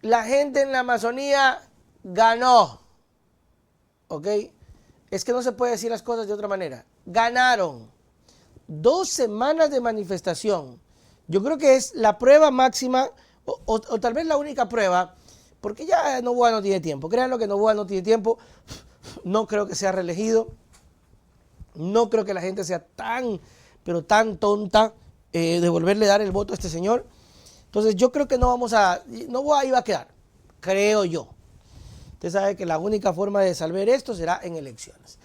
la gente en la Amazonía ganó, ¿ok? Es que no se puede decir las cosas de otra manera. Ganaron 2 semanas de manifestación. Yo creo que es la prueba máxima o tal vez la única prueba, porque ya Noboa no tiene tiempo. Créanlo que Noboa no tiene tiempo. No creo que sea reelegido. No creo que la gente sea tan, pero tan tonta de volverle a dar el voto a este señor. Entonces yo creo que Noboa iba a quedar, creo yo. Usted sabe que la única forma de salvar esto será en elecciones.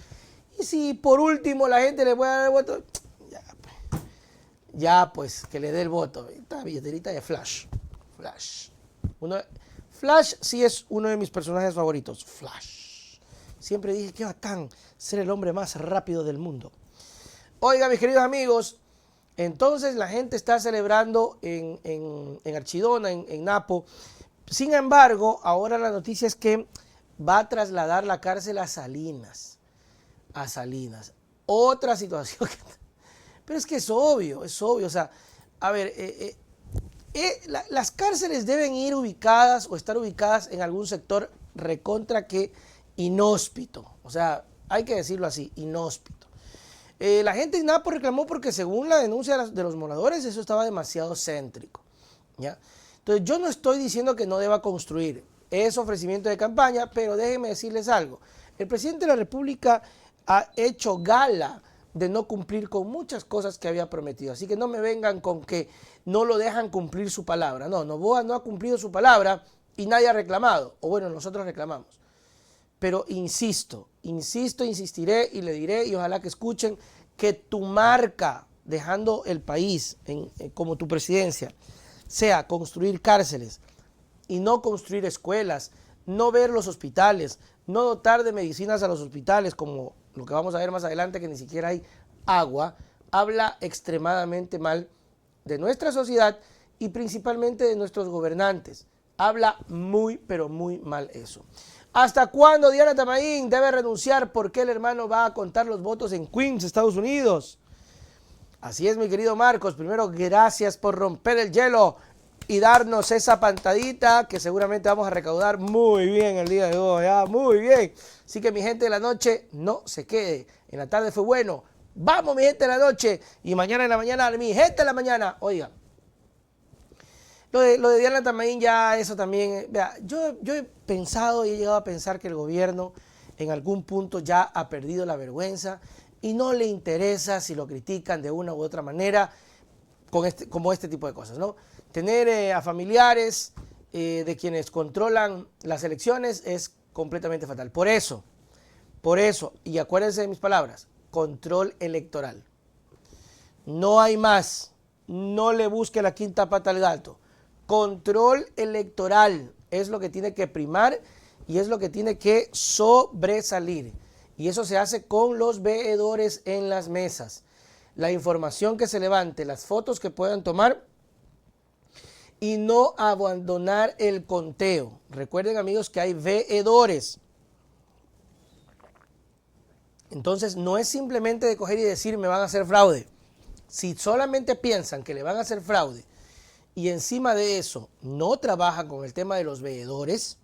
Y si por último la gente le puede dar el voto, ya pues que le dé el voto. Esta billeterita de Flash. Flash sí es uno de mis personajes favoritos. Flash. Siempre dije que bacán ser el hombre más rápido del mundo. Oiga, mis queridos amigos, entonces la gente está celebrando en Archidona, en Napo. Sin embargo, ahora la noticia es que va a trasladar la cárcel a Salinas. Otra situación. Pero es que es obvio. O sea, a ver, las cárceles deben ir ubicadas o estar ubicadas en algún sector recontra que inhóspito. O sea, hay que decirlo así, inhóspito. La gente en Napo reclamó porque según la denuncia de los moradores, eso estaba demasiado céntrico, ¿ya? Entonces yo no estoy diciendo que no deba construir, es ofrecimiento de campaña, pero déjenme decirles algo. El presidente de la República ha hecho gala de no cumplir con muchas cosas que había prometido, así que no me vengan con que no lo dejan cumplir su palabra. No, Noboa no ha cumplido su palabra y nadie ha reclamado, o bueno, nosotros reclamamos. Pero insistiré y le diré, y ojalá que escuchen, que tu marca, dejando el país como tu presidencia, sea construir cárceles y no construir escuelas, no ver los hospitales, no dotar de medicinas a los hospitales, como lo que vamos a ver más adelante, que ni siquiera hay agua, habla extremadamente mal de nuestra sociedad y principalmente de nuestros gobernantes. Habla muy, pero muy mal eso. ¿Hasta cuándo Diana Tamaín debe renunciar porque el hermano va a contar los votos en Queens, Estados Unidos? Así es, mi querido Marcos. Primero, gracias por romper el hielo y darnos esa pantadita que seguramente vamos a recaudar muy bien el día de hoy. Muy bien. Así que mi gente de la noche, no se quede. En la tarde fue bueno. Vamos, mi gente de la noche. Y mañana en la mañana, mi gente de la mañana. Oiga. Lo de Diana Tamaín ya eso también, vea, yo he pensado y he llegado a pensar que el gobierno en algún punto ya ha perdido la vergüenza y no le interesa si lo critican de una u otra manera como este tipo de cosas, ¿no? Tener a familiares de quienes controlan las elecciones es completamente fatal. Por eso, y acuérdense de mis palabras, control electoral. No hay más, no le busque la quinta pata al gato. Control electoral es lo que tiene que primar y es lo que tiene que sobresalir. Y eso se hace con los veedores en las mesas. La información que se levante, las fotos que puedan tomar y no abandonar el conteo. Recuerden, amigos, que hay veedores. Entonces no es simplemente de coger y decir me van a hacer fraude. Si solamente piensan que le van a hacer fraude y encima de eso no trabajan con el tema de los veedores,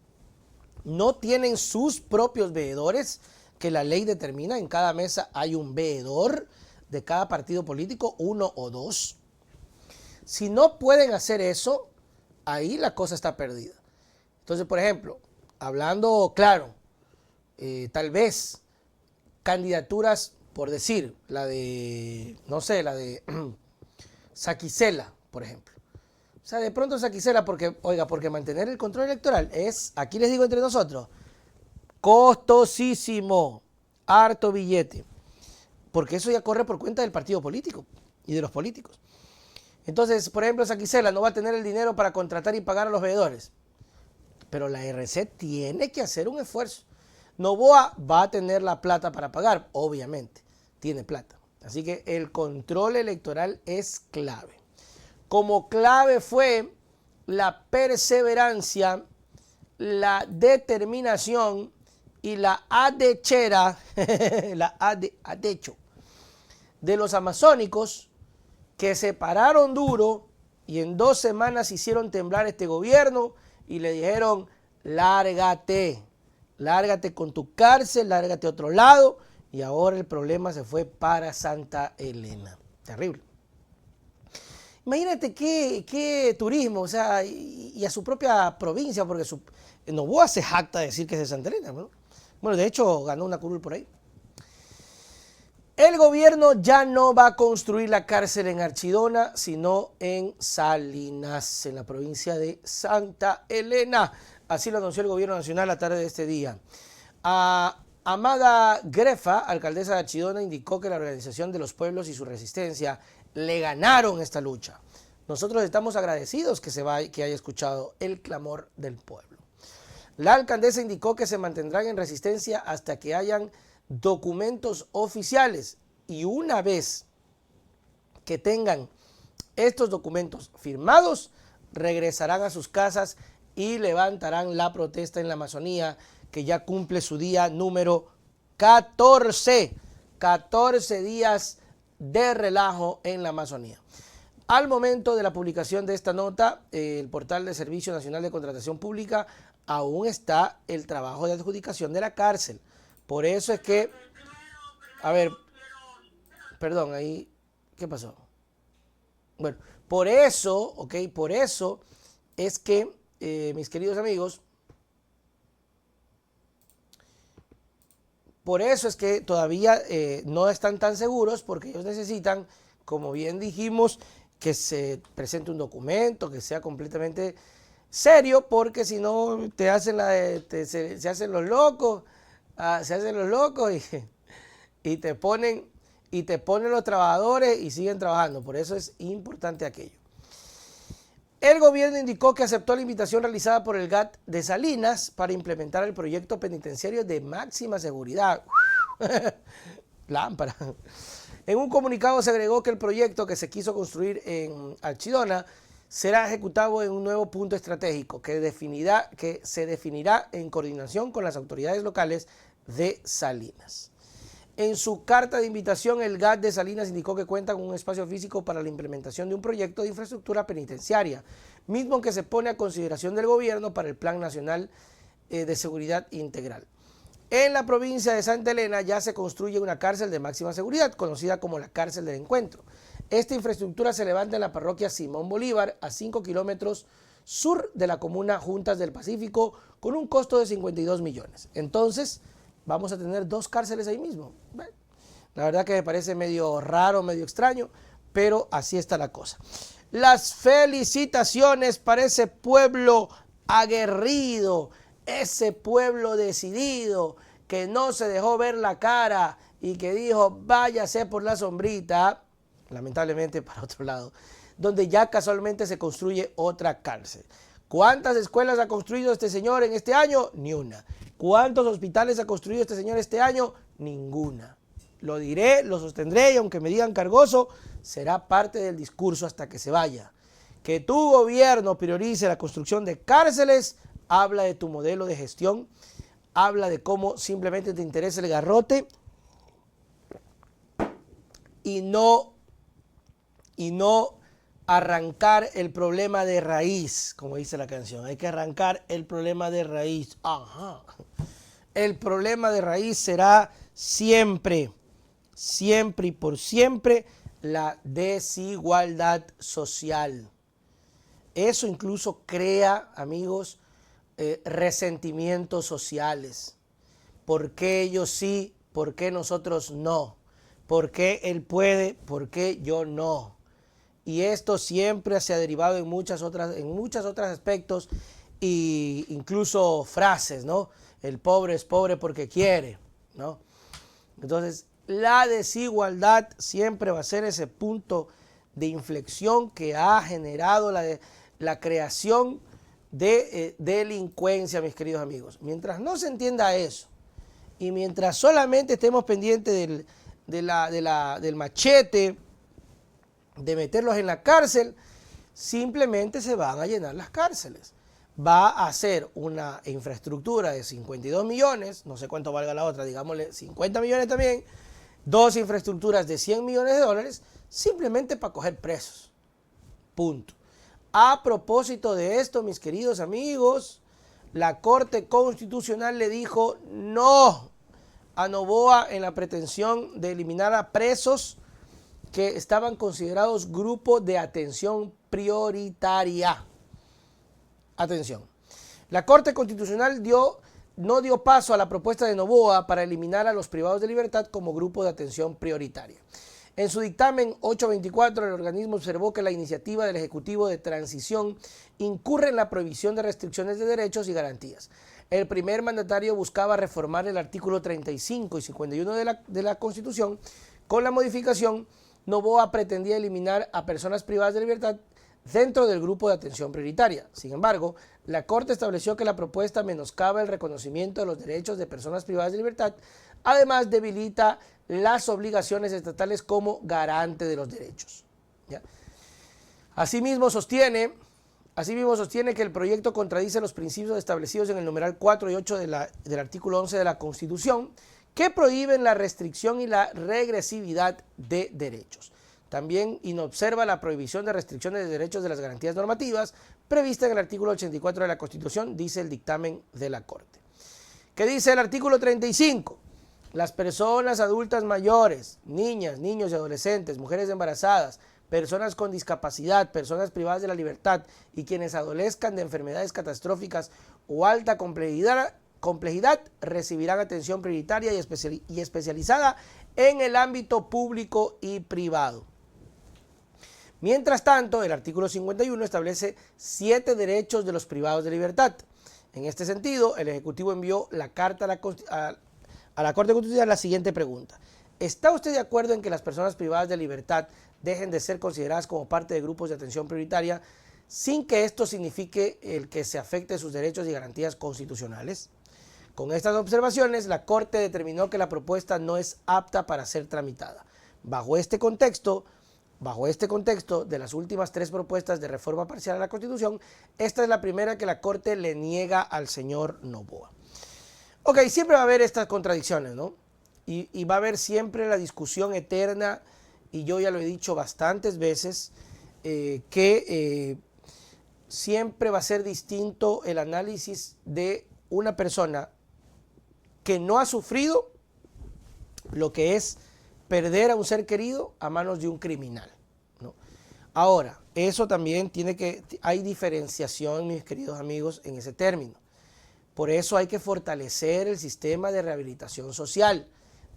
no tienen sus propios veedores, que la ley determina, en cada mesa hay un veedor de cada partido político, 1 o 2. Si no pueden hacer eso, ahí la cosa está perdida. Entonces, por ejemplo, hablando claro, tal vez candidaturas, por decir, la de, no sé, la de Saquicela, por ejemplo. O sea, de pronto Saquicela, porque, oiga, porque mantener el control electoral es, aquí les digo entre nosotros, costosísimo, harto billete, porque eso ya corre por cuenta del partido político y de los políticos. Entonces, por ejemplo, Saquicela no va a tener el dinero para contratar y pagar a los veedores, pero la RC tiene que hacer un esfuerzo. Noboa va a tener la plata para pagar, obviamente, tiene plata. Así que el control electoral es clave. Como clave fue la perseverancia, la determinación y la adechera, adecho de los amazónicos que se pararon duro y en 2 semanas hicieron temblar este gobierno y le dijeron, lárgate, lárgate con tu cárcel, lárgate a otro lado, y ahora el problema se fue para Santa Elena. Terrible. Imagínate qué turismo, o sea, y a su propia provincia, porque Noboa se jacta de decir que es de Santa Elena, ¿no? Bueno, de hecho, ganó una curul por ahí. El gobierno ya no va a construir la cárcel en Archidona, sino en Salinas, en la provincia de Santa Elena. Así lo anunció el gobierno nacional la tarde de este día. Amada Grefa, alcaldesa de Archidona, indicó que la Organización de los Pueblos y su resistencia le ganaron esta lucha. Nosotros estamos agradecidos que haya escuchado el clamor del pueblo. La alcaldesa indicó que se mantendrán en resistencia hasta que hayan documentos oficiales, y una vez que tengan estos documentos firmados, regresarán a sus casas y levantarán la protesta en la Amazonía, que ya cumple su día número 14. 14 días de relajo en la Amazonía. Al momento de la publicación de esta nota, el portal de Servicio Nacional de Contratación Pública aún está el trabajo de adjudicación de la cárcel. Por eso es que, a ver, perdón, ahí, ¿qué pasó? Bueno, por eso, ok, por eso es que, mis queridos amigos, por eso es que todavía no están tan seguros, porque ellos necesitan, como bien dijimos, que se presente un documento, que sea completamente serio, porque si no te hacen se hacen los locos. Se hacen los locos y te ponen los trabajadores y siguen trabajando. Por eso es importante aquello. El gobierno indicó que aceptó la invitación realizada por el GAT de Salinas para implementar el proyecto penitenciario de máxima seguridad. Lámpara. En un comunicado se agregó que el proyecto que se quiso construir en Archidona será ejecutado en un nuevo punto estratégico que se definirá en coordinación con las autoridades locales de Salinas. En su carta de invitación, el GAT de Salinas indicó que cuenta con un espacio físico para la implementación de un proyecto de infraestructura penitenciaria, mismo que se pone a consideración del gobierno para el Plan Nacional de Seguridad Integral. En la provincia de Santa Elena ya se construye una cárcel de máxima seguridad, conocida como la Cárcel del Encuentro. Esta infraestructura se levanta en la parroquia Simón Bolívar, a 5 kilómetros sur de la comuna Juntas del Pacífico, con un costo de 52 millones. Entonces, vamos a tener 2 cárceles ahí mismo. Bueno, la verdad que me parece medio raro, medio extraño, pero así está la cosa. Las felicitaciones para ese pueblo aguerrido, ese pueblo decidido, que no se dejó ver la cara y que dijo, váyase por la sombrita, lamentablemente para otro lado, donde ya casualmente se construye otra cárcel. ¿Cuántas escuelas ha construido este señor en este año? Ni una. ¿Cuántos hospitales ha construido este señor este año? Ninguna. Lo diré, lo sostendré, y aunque me digan cargoso, será parte del discurso hasta que se vaya. Que tu gobierno priorice la construcción de cárceles habla de tu modelo de gestión, habla de cómo simplemente te interesa el garrote y no arrancar el problema de raíz, como dice la canción. Hay que arrancar el problema de raíz. Ajá. El problema de raíz será siempre, siempre y por siempre la desigualdad social. Eso incluso crea, amigos, resentimientos sociales. ¿Por qué ellos sí? ¿Por qué nosotros no? ¿Por qué él puede? ¿Por qué yo no? Y esto siempre se ha derivado en muchos otros aspectos, e incluso frases, ¿no? El pobre es pobre porque quiere, ¿no? Entonces, la desigualdad siempre va a ser ese punto de inflexión que ha generado la creación de delincuencia, mis queridos amigos. Mientras no se entienda eso, y mientras solamente estemos pendientes del machete, de meterlos en la cárcel, simplemente se van a llenar las cárceles. Va a ser una infraestructura de 52 millones, no sé cuánto valga la otra, digámosle 50 millones también, 2 infraestructuras de 100 millones de dólares, simplemente para coger presos. Punto. A propósito de esto, mis queridos amigos, la Corte Constitucional le dijo no a Noboa en la pretensión de eliminar a presos que estaban considerados grupo de atención prioritaria. Atención. La Corte Constitucional no dio paso a la propuesta de Noboa para eliminar a los privados de libertad como grupo de atención prioritaria. En su dictamen 824, el organismo observó que la iniciativa del Ejecutivo de Transición incurre en la prohibición de restricciones de derechos y garantías. El primer mandatario buscaba reformar el artículo 35 y 51 de la Constitución. Con la modificación, Noboa pretendía eliminar a personas privadas de libertad dentro del grupo de atención prioritaria. Sin embargo, la Corte estableció que la propuesta menoscaba el reconocimiento de los derechos de personas privadas de libertad, además debilita las obligaciones estatales como garante de los derechos. ¿Ya? Asimismo sostiene que el proyecto contradice los principios establecidos en el numeral 4 y 8 del artículo 11 de la Constitución, que prohíben la restricción y la regresividad de derechos. También inobserva la prohibición de restricciones de derechos de las garantías normativas prevista en el artículo 84 de la Constitución, dice el dictamen de la Corte. ¿Qué dice el artículo 35? Las personas adultas mayores, niñas, niños y adolescentes, mujeres embarazadas, personas con discapacidad, personas privadas de la libertad y quienes adolezcan de enfermedades catastróficas o alta complejidad recibirán atención prioritaria y especializada en el ámbito público y privado. Mientras tanto, el artículo 51 establece 7 derechos de los privados de libertad. En este sentido, el Ejecutivo envió la carta a la Corte Constitucional la siguiente pregunta. ¿Está usted de acuerdo en que las personas privadas de libertad dejen de ser consideradas como parte de grupos de atención prioritaria sin que esto signifique el que se afecte sus derechos y garantías constitucionales? Con estas observaciones, la Corte determinó que la propuesta no es apta para ser tramitada. Bajo este contexto de las últimas 3 propuestas de reforma parcial a la Constitución, esta es la primera que la Corte le niega al señor Noboa. Ok, siempre va a haber estas contradicciones, ¿no? Y va a haber siempre la discusión eterna, y yo ya lo he dicho bastantes veces, que siempre va a ser distinto el análisis de una persona que no ha sufrido lo que es perder a un ser querido a manos de un criminal, ¿no? Ahora, eso también hay diferenciación, mis queridos amigos, en ese término. Por eso hay que fortalecer el sistema de rehabilitación social.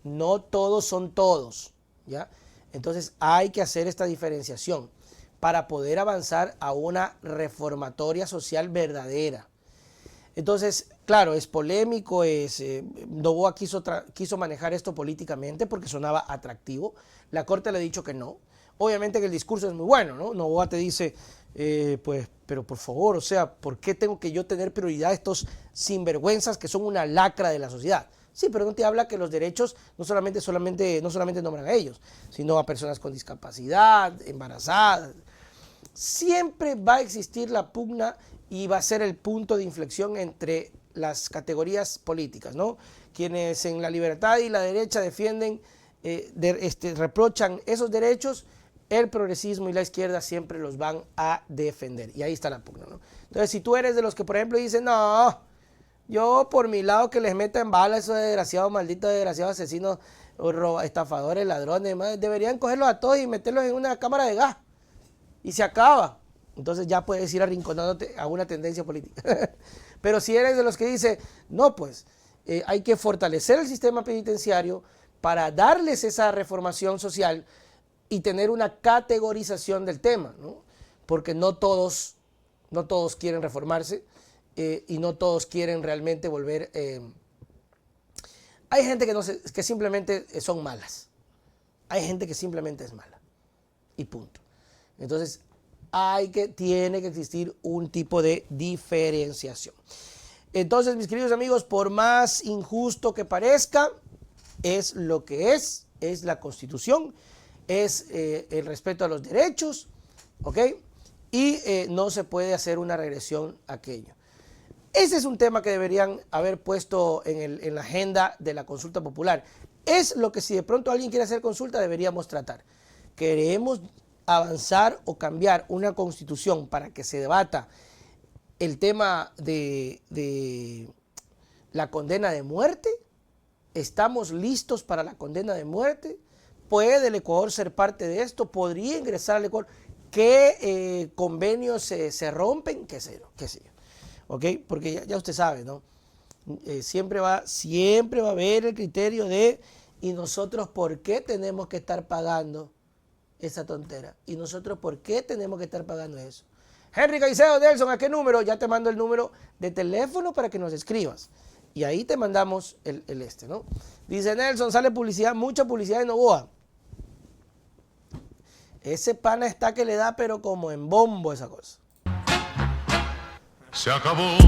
No todos son todos, ¿ya? Entonces hay que hacer esta diferenciación para poder avanzar a una reformatoria social verdadera. Entonces, claro, es polémico, Noboa quiso manejar esto políticamente porque sonaba atractivo. La Corte le ha dicho que no. Obviamente que el discurso es muy bueno, ¿no? Noboa te dice, pero por favor, o sea, ¿por qué tengo que yo tener prioridad a estos sinvergüenzas que son una lacra de la sociedad? Sí, pero no te habla que los derechos no solamente nombran a ellos, sino a personas con discapacidad, embarazadas. Siempre va a existir la pugna y va a ser el punto de inflexión entre las categorías políticas, ¿no? Quienes en la libertad y la derecha defienden, reprochan esos derechos, el progresismo y la izquierda siempre los van a defender. Y ahí está la pugna, ¿no? Entonces, si tú eres de los que, por ejemplo, dicen, no, yo por mi lado que les metan bala a esos desgraciados, malditos desgraciados asesinos, estafadores, ladrones, deberían cogerlos a todos y meterlos en una cámara de gas. Y se acaba. Entonces ya puedes ir arrinconándote a una tendencia política. Pero si eres de los que dice, no, pues hay que fortalecer el sistema penitenciario para darles esa reformación social y tener una categorización del tema, ¿no? Porque no todos quieren reformarse y no todos quieren realmente volver. Hay gente que simplemente son malas. Hay gente que simplemente es mala. Y punto. Entonces, tiene que existir un tipo de diferenciación. Entonces, mis queridos amigos, por más injusto que parezca, es lo que es la Constitución, es el respeto a los derechos, ¿ok? Y no se puede hacer una regresión a aquello. Ese es un tema que deberían haber puesto en la agenda de la consulta popular. Es lo que si de pronto alguien quiere hacer consulta deberíamos tratar. Queremos avanzar o cambiar una constitución para que se debata el tema de la condena de muerte. Estamos listos para la condena de muerte. ¿Puede el Ecuador ser parte de esto? ¿Podría ingresar al Ecuador? ¿Qué convenios se rompen? ¿Qué sé yo? ¿Ok? Porque ya usted sabe, ¿no? Siempre va a haber el criterio de, ¿y nosotros por qué tenemos que estar pagando esa tontera? ¿Y nosotros por qué tenemos que estar pagando eso? Henry Caicedo, Nelson, ¿a qué número? Ya te mando el número de teléfono para que nos escribas. Y ahí te mandamos el ¿no? Dice Nelson, sale publicidad, mucha publicidad en Novoa. Ese pana está que le da, pero como en bombo esa cosa. Se acabó.